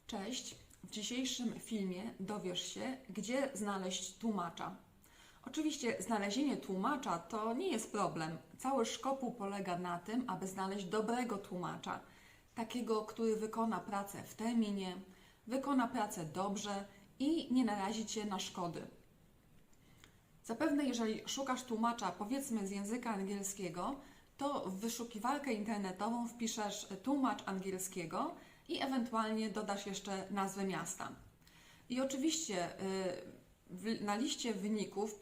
Cześć! W dzisiejszym filmie dowiesz się, gdzie znaleźć tłumacza. Oczywiście znalezienie tłumacza to nie jest problem. Cały szkopuł polega na tym, aby znaleźć dobrego tłumacza. Takiego, który wykona pracę w terminie, wykona pracę dobrze i nie narazi Cię na szkody. Zapewne jeżeli szukasz tłumacza, powiedzmy z języka angielskiego, to w wyszukiwarkę internetową wpiszesz tłumacz angielskiego i ewentualnie dodasz jeszcze nazwę miasta. I oczywiście na liście wyników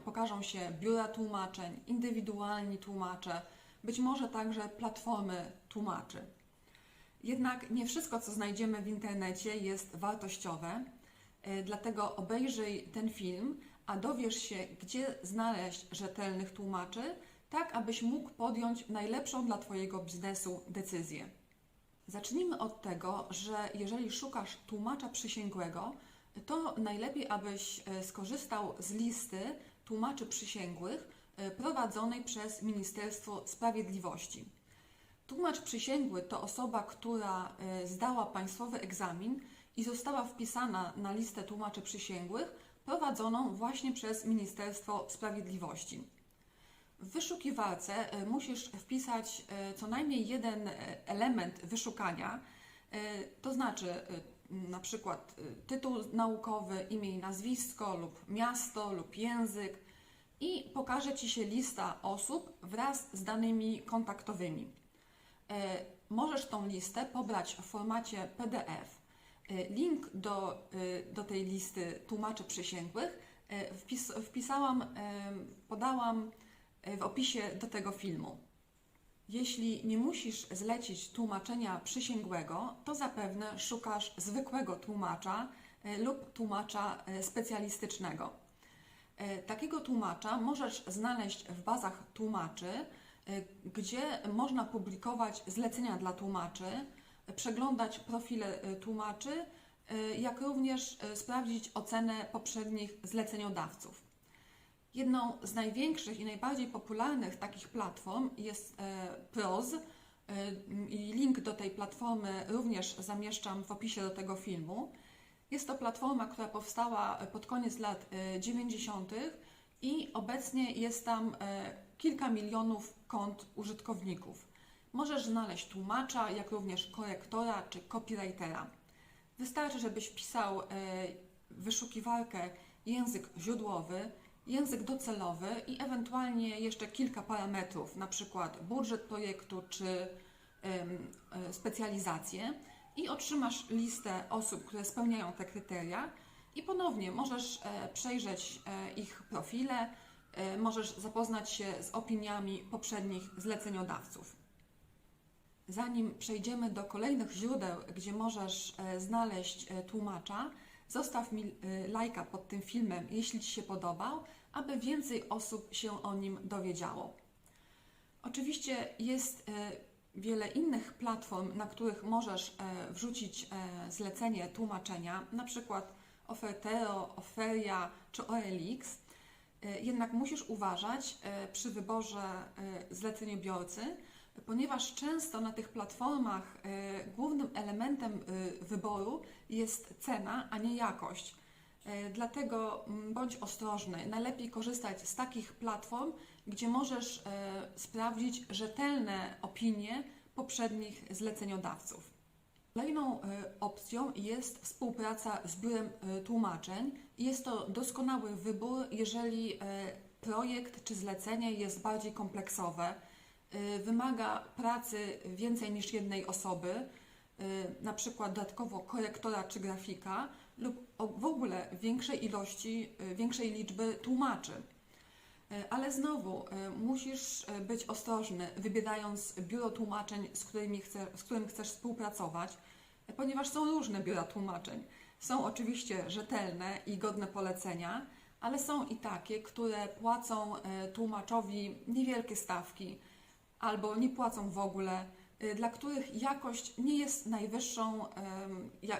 pokażą się biura tłumaczeń, indywidualni tłumacze, być może także platformy tłumaczy. Jednak nie wszystko, co znajdziemy w internecie, jest wartościowe, dlatego obejrzyj ten film, a dowiesz się, gdzie znaleźć rzetelnych tłumaczy, tak abyś mógł podjąć najlepszą dla Twojego biznesu decyzję. Zacznijmy od tego, że jeżeli szukasz tłumacza przysięgłego, to najlepiej abyś skorzystał z listy tłumaczy przysięgłych prowadzonej przez Ministerstwo Sprawiedliwości. Tłumacz przysięgły to osoba, która zdała państwowy egzamin i została wpisana na listę tłumaczy przysięgłych prowadzoną właśnie przez Ministerstwo Sprawiedliwości. W wyszukiwarce musisz wpisać co najmniej jeden element wyszukania, to znaczy na przykład tytuł naukowy, imię i nazwisko lub miasto lub język i pokaże Ci się lista osób wraz z danymi kontaktowymi. Możesz tą listę pobrać w formacie PDF. Link do tej listy tłumaczy przysięgłych podałam w opisie do tego filmu. Jeśli nie musisz zlecić tłumaczenia przysięgłego, to zapewne szukasz zwykłego tłumacza lub tłumacza specjalistycznego. Takiego tłumacza możesz znaleźć w bazach tłumaczy, gdzie można publikować zlecenia dla tłumaczy, przeglądać profile tłumaczy, jak również sprawdzić ocenę poprzednich zleceniodawców. Jedną z największych i najbardziej popularnych takich platform jest PROZ i link do tej platformy również zamieszczam w opisie do tego filmu. Jest to platforma, która powstała pod koniec lat 90. i obecnie jest tam kilka milionów kont użytkowników. Możesz znaleźć tłumacza, jak również korektora czy copywritera. Wystarczy, żebyś wpisał w wyszukiwarkę język źródłowy, język docelowy i ewentualnie jeszcze kilka parametrów, na przykład budżet projektu czy specjalizację i otrzymasz listę osób, które spełniają te kryteria i ponownie możesz przejrzeć ich profile, możesz zapoznać się z opiniami poprzednich zleceniodawców. Zanim przejdziemy do kolejnych źródeł, gdzie możesz znaleźć tłumacza, zostaw mi lajka pod tym filmem, jeśli Ci się podobał, aby więcej osób się o nim dowiedziało. Oczywiście jest wiele innych platform, na których możesz wrzucić zlecenie tłumaczenia, na przykład Ofertero, Oferia czy OLX. Jednak musisz uważać przy wyborze zleceniobiorcy, ponieważ często na tych platformach głównym elementem wyboru jest cena, a nie jakość. Dlatego bądź ostrożny. Najlepiej korzystać z takich platform, gdzie możesz sprawdzić rzetelne opinie poprzednich zleceniodawców. Kolejną opcją jest współpraca z biurem tłumaczeń. Jest to doskonały wybór, jeżeli projekt czy zlecenie jest bardziej kompleksowe, wymaga pracy więcej niż jednej osoby, na przykład dodatkowo korektora czy grafika lub w ogóle większej liczby tłumaczy. Ale znowu musisz być ostrożny, wybierając biuro tłumaczeń, z którym chcesz współpracować, ponieważ są różne biura tłumaczeń. Są oczywiście rzetelne i godne polecenia, ale są i takie, które płacą tłumaczowi niewielkie stawki albo nie płacą w ogóle, dla których jakość nie jest najwyższą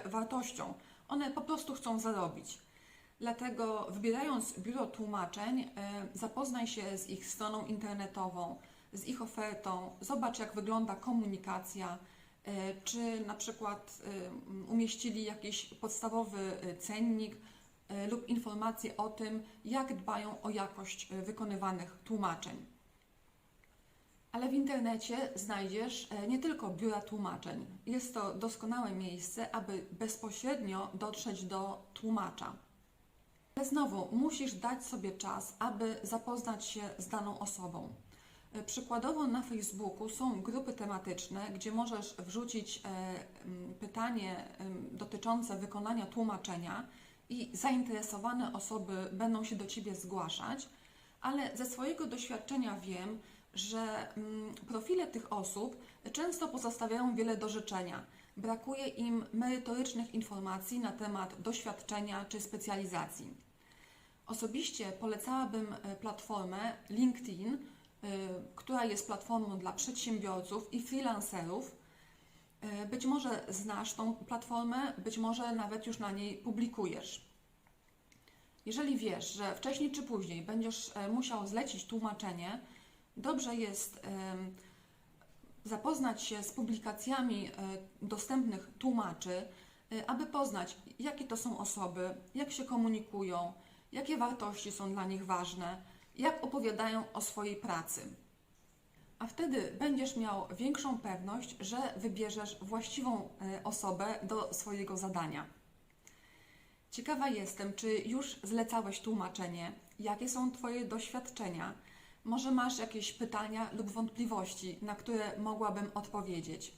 wartością. One po prostu chcą zarobić. Dlatego wybierając biuro tłumaczeń, zapoznaj się z ich stroną internetową, z ich ofertą, zobacz jak wygląda komunikacja, czy na przykład umieścili jakiś podstawowy cennik lub informacje o tym, jak dbają o jakość wykonywanych tłumaczeń. Ale w internecie znajdziesz nie tylko biura tłumaczeń. Jest to doskonałe miejsce, aby bezpośrednio dotrzeć do tłumacza. Ale znowu musisz dać sobie czas, aby zapoznać się z daną osobą. Przykładowo na Facebooku są grupy tematyczne, gdzie możesz wrzucić pytanie dotyczące wykonania tłumaczenia i zainteresowane osoby będą się do Ciebie zgłaszać, ale ze swojego doświadczenia wiem, że profile tych osób często pozostawiają wiele do życzenia. Brakuje im merytorycznych informacji na temat doświadczenia czy specjalizacji. Osobiście polecałabym platformę LinkedIn, która jest platformą dla przedsiębiorców i freelancerów. Być może znasz tą platformę, być może nawet już na niej publikujesz. Jeżeli wiesz, że wcześniej czy później będziesz musiał zlecić tłumaczenie, dobrze jest zapoznać się z publikacjami dostępnych tłumaczy, aby poznać, jakie to są osoby, jak się komunikują, jakie wartości są dla nich ważne, jak opowiadają o swojej pracy. A wtedy będziesz miał większą pewność, że wybierzesz właściwą osobę do swojego zadania. Ciekawa jestem, czy już zlecałeś tłumaczenie, jakie są Twoje doświadczenia. Może masz jakieś pytania lub wątpliwości, na które mogłabym odpowiedzieć.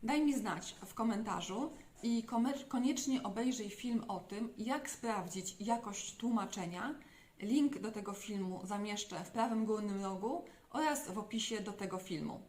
Daj mi znać w komentarzu i koniecznie obejrzyj film o tym, jak sprawdzić jakość tłumaczenia. Link do tego filmu zamieszczę w prawym górnym rogu oraz w opisie do tego filmu.